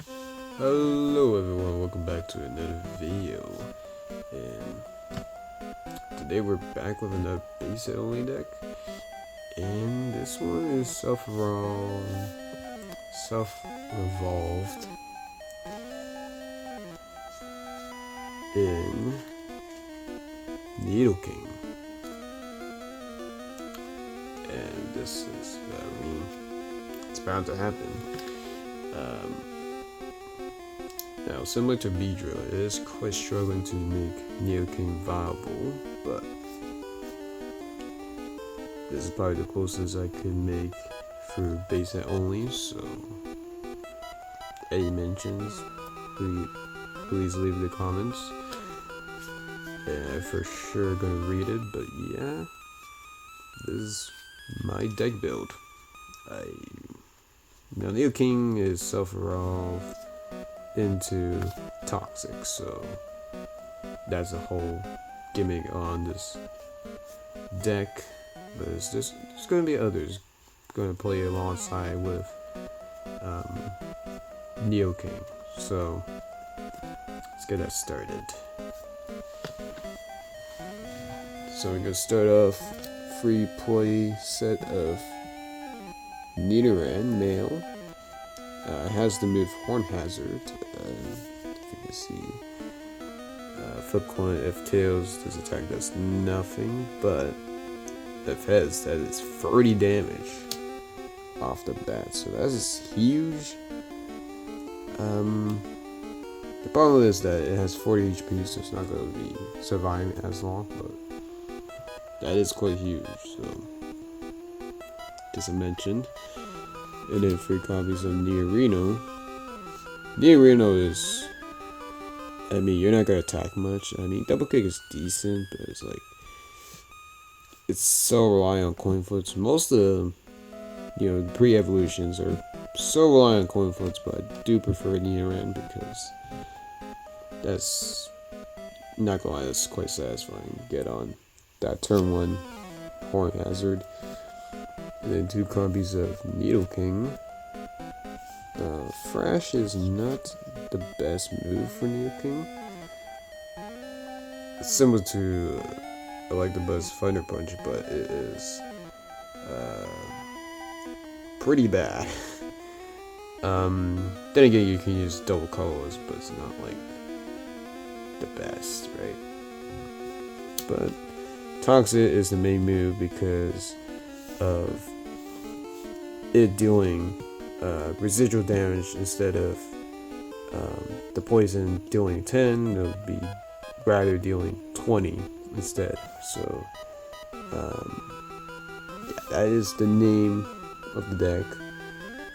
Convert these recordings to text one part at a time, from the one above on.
Hello everyone, welcome back to another video. And today we're back with another base only deck. And this one is self-revolved in Needle King. And this is, it's bound to happen. Now, similar to Beedrill, it is quite struggling to make Neo King viable, but this is probably the closest I could make for base set only, so any mentions, please leave the comments. And I'm for sure gonna read it, but yeah, this is my deck build. Now, Neo King is self-evolved into toxic, so that's a whole gimmick on this deck, but there's gonna be others gonna play alongside with Neo King, so let's get that started. So we're gonna start off free play set of Nidoran male. Has the move Horn Hazard. If you can see, Flip Coin, if Tails, this attack does nothing, but if Heads, that is 30 damage off the bat, so that is huge. The problem is that it has 40 HP, so it's not going to be surviving as long, but that is quite huge, so as I mentioned. And then 3 copies of Nidorino. Nidorino is, I mean, you're not gonna attack much. I mean, double kick is decent, but it's like, it's so reliant on coin flips. Most of the, pre-evolutions are so reliant on coin flips, but I do prefer Nidoran because that's, not gonna lie, that's quite satisfying. Get on that turn 1 Horn Hazard. And then 2 copies of Needle King. Thrash is not the best move for Needle King. It's similar to I like the Buzz Thunder Punch, but it is pretty bad. Then again, you can use double colors, but it's not like the best, right? But Toxic is the main move because of it dealing residual damage instead of the poison dealing 10. It would be rather dealing 20 instead. So yeah, that is the name of the deck,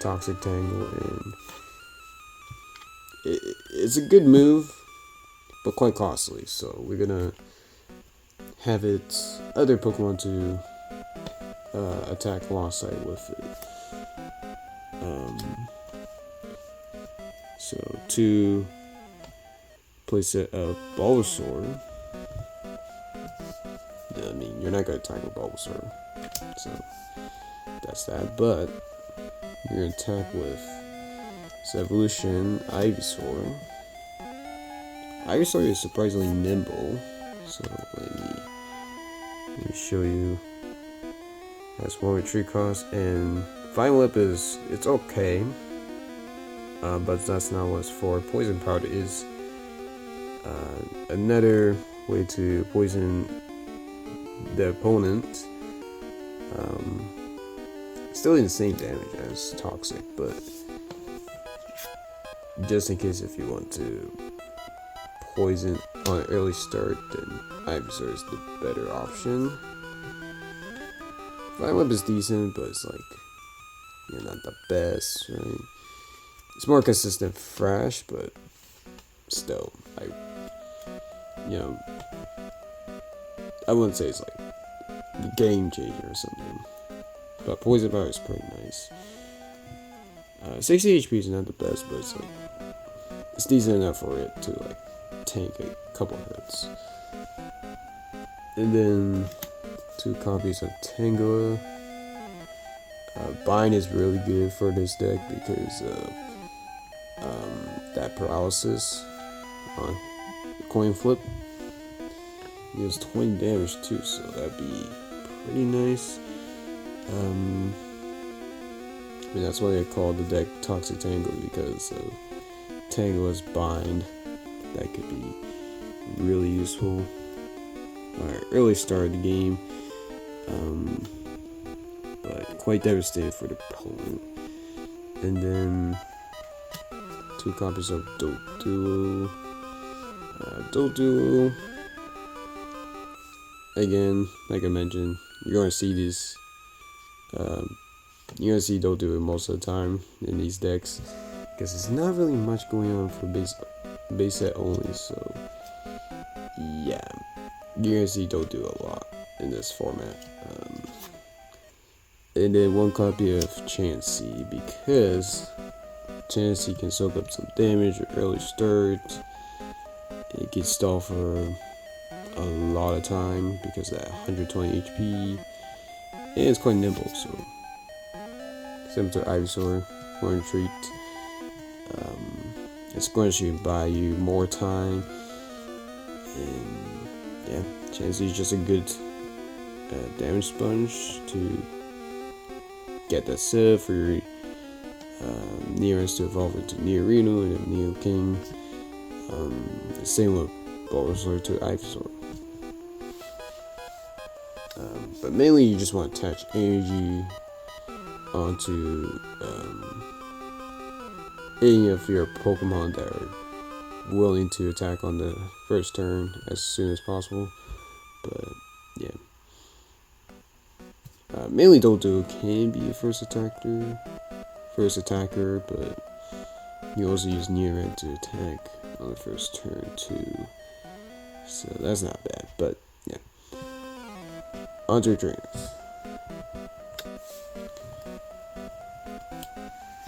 Toxic Tangle, and it's a good move, but quite costly. So we're gonna have its other Pokemon to attack alongside with it. So 2 playset of Bulbasaur. I mean, you're not gonna attack with Bulbasaur, so that's that. But you're gonna attack with its evolution, Ivysaur. Ivysaur is surprisingly nimble, so let me show you. Has 1 retreat cost, and Vine Whip it's okay, but that's not what it's for. Poison Powder is another way to poison the opponent. Still in the same damage as Toxic, but just in case if you want to poison on an early start, then Ivysaur is the better option. Vine Whip is decent, but it's like, not the best, right? It's more consistent Thrash, but still, I wouldn't say it's like the game changer or something. But Poison Power is pretty nice. 60 HP is not the best, but it's like, it's decent enough for it to like tank a couple hits. And then 2 copies of Tangle. Bind is really good for this deck because of that paralysis on coin flip. He does 20 damage too, so that'd be pretty nice. I mean, that's why they call the deck Toxic Tangle, because Tangle is bind. That could be really useful. Early start of the game, but quite devastating for the opponent. And then 2 copies of Dope Duo. Dope Duo, again, like I mentioned, you're gonna see these. You're gonna see Dope Duo most of the time in these decks, because there's not really much going on for base set only. So yeah, you're gonna see Dope Duo a lot in this format. And then 1 copy of Chansey, because Chansey can soak up some damage or early start. It gets stalled for a lot of time because of that 120 HP, and it's quite nimble, so similar to Ivysaur, Horn Treat. It's going to buy you more time, and yeah, Chansey is just a good damage sponge to get that set up for your Nearest to evolve into Neorino and then Neo King. Same with Bulbasaur to Ivysaur. But mainly you just want to attach energy onto any of your Pokemon that are willing to attack on the first turn as soon as possible. But yeah, mainly Dodo can be a first attacker, but you also use Nearend to attack on the first turn too, so that's not bad. But yeah, onto trainers.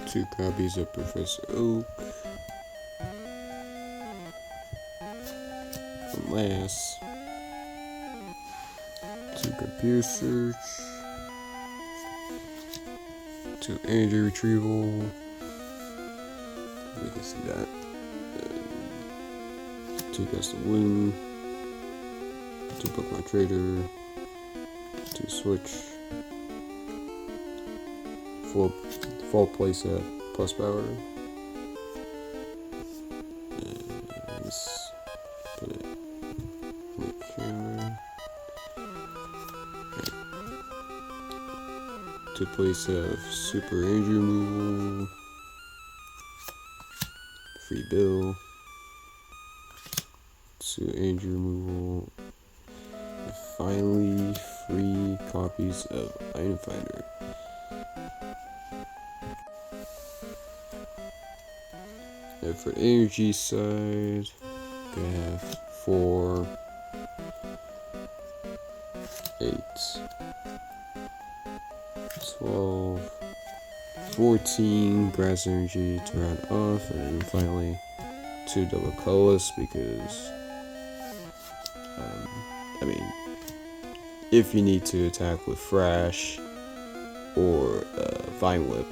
2 copies of Professor Oak. And last, 2 computer search, 2 energy retrieval. We can see that. 2 Gust of Wind, 2 Pokemon Trader, 2 Switch, full playset plus power. And let's put it in the camera. Okay. 2 playset of super energy removal, free bill, 2 energy removal, and finally 3 copies of Item Finder. And for energy side, we have 4, 8, 12, 14 grass energy to round off, and then finally 2 double colorless, because I mean, if you need to attack with Thrash or Vine Whip,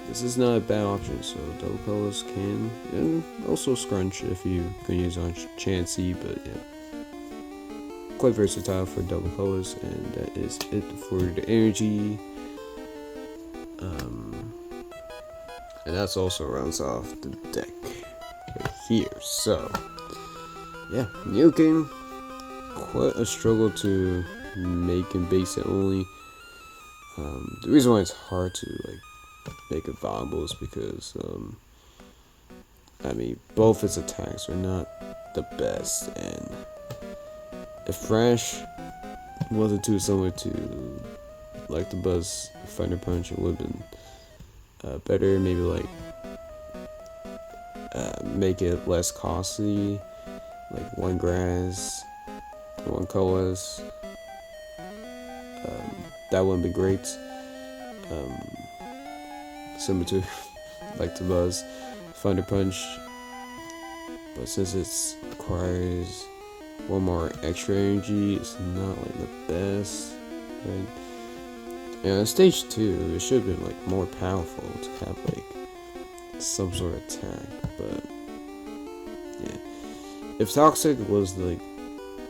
this is not a bad option. So double colors can, and also Scrunch if you can use on Chansey, but yeah, quite versatile for double colors. And that is it for the energy. And that's also rounds off the deck right here. So yeah, Neo King, quite a struggle to make in base set only. The reason why it's hard to make it viable is because I mean, both its attacks are not the best, and if Thrash wasn't too similar to like the Buzz Thunder Punch, it would have been better. Maybe make it less costly, like 1 grass, 1 colorless. That wouldn't be great. Similar to like the Buzz Thunder Punch, but since it requires 1 more extra energy, it's not like the best, right? And on stage 2, it should have been more powerful to have some sort of attack, but yeah. If Toxic was like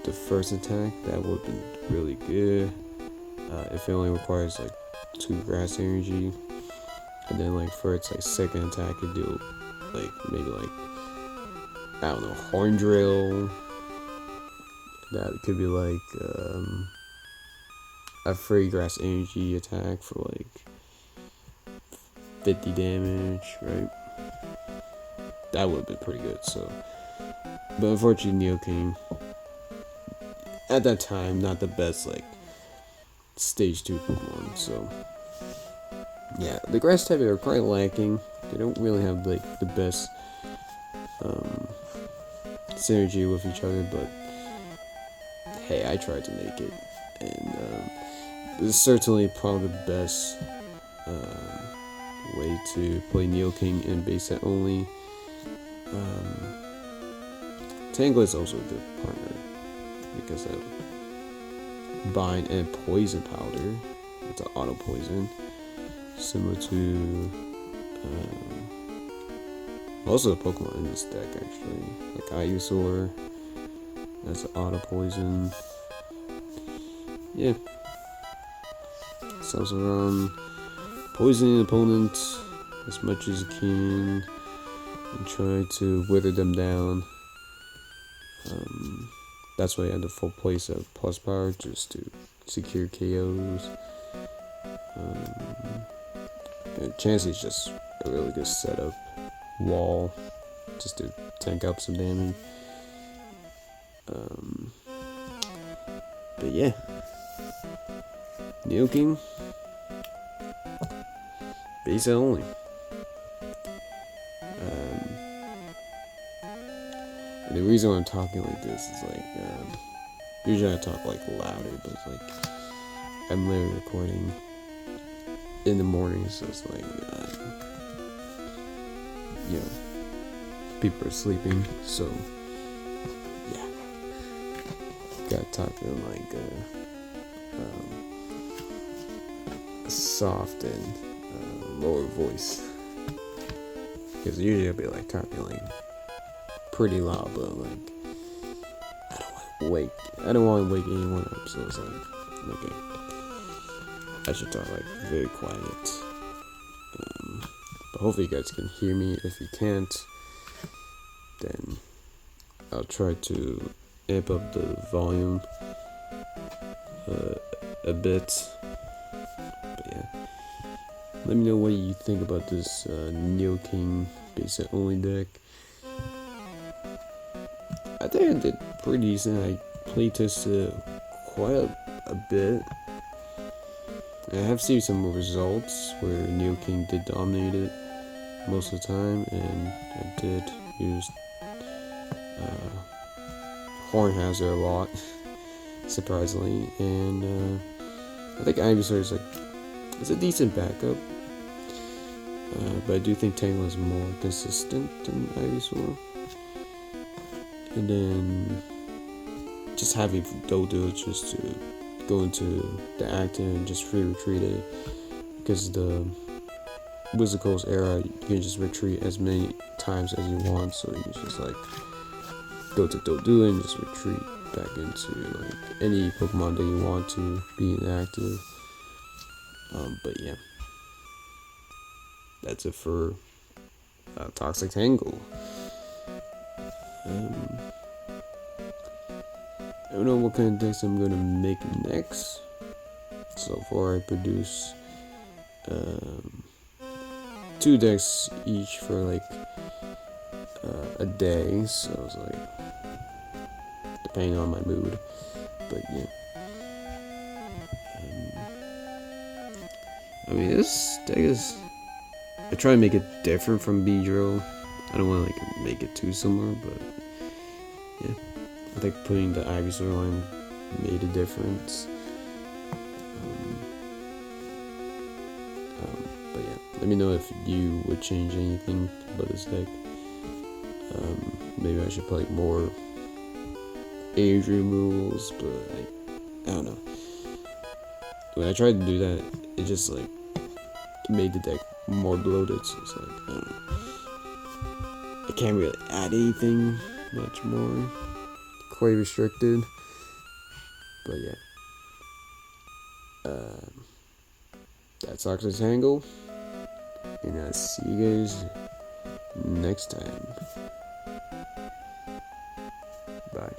the first attack, that would have been really good. If it only requires like 2 grass energy, and then like for its like second attack, it do like maybe like I don't know, horn drill. That could be like a free grass energy attack for like 50 damage, right? That would have been pretty good. So, but unfortunately, Neoking at that time not the best like stage 2 Pokemon. So yeah, the grass type are quite lacking. They don't really have like the best synergy with each other, but hey, I tried to make it, and it's certainly probably the best way to play Neoking in base set only. Tangle is also a good partner because of Bind and Poison Powder. It's an auto poison, similar to most of the Pokemon in this deck actually, like Ivysaur. That's an auto poison. Yeah. So around poisoning opponents as much as you can and try to wither them down. That's why I had the full place of plus power just to secure KOs. Chansey is just a really good setup wall just to tank up some damage. But yeah, Neoking, base only. And the reason why I'm talking like this is like, usually I talk like louder, but it's like I'm literally recording in the morning, so it's like, you know, people are sleeping, so yeah, gotta talk in like a soft and lower voice, because usually I'll be like talking like pretty loud, but like I don't want to wake anyone up, so it's like, okay, I should talk like very quiet. But hopefully you guys can hear me. If you can't, then I'll try to amp up the volume a bit. But yeah, let me know what you think about this Neoking base set only deck. I think I did pretty decent. I playtested quite a bit. I have seen some results where Neoking did dominate it most of the time, and I did use Horn Hazard a lot, surprisingly, and I think Ivysaur is it's a decent backup, but I do think Tangle is more consistent than Ivysaur. And then just having Dodo just to go into the active and just free retreat it, because the Wizard Coast era you can just retreat as many times as you want, so you just like go to Dodo and just retreat back into like any Pokemon that you want to be inactive. But yeah, that's it for Toxic Tangle. I don't know what kind of decks I'm gonna make next. So far I produce 2 decks each for like a day, so it's like depending on my mood. But yeah, I mean, this deck is, I try to make it different from Beedrill. I don't want to like make it too similar, but yeah, I think putting the Ivysaur line made a difference. But yeah, let me know if you would change anything about this deck. Maybe I should play more age rules, but I don't know. When I tried to do that, it just like made the deck more bloated, so it's like, I don't know. can't really add anything much more. Quite restricted. But yeah. That's actually Tangle. And I'll see you guys next time. Bye.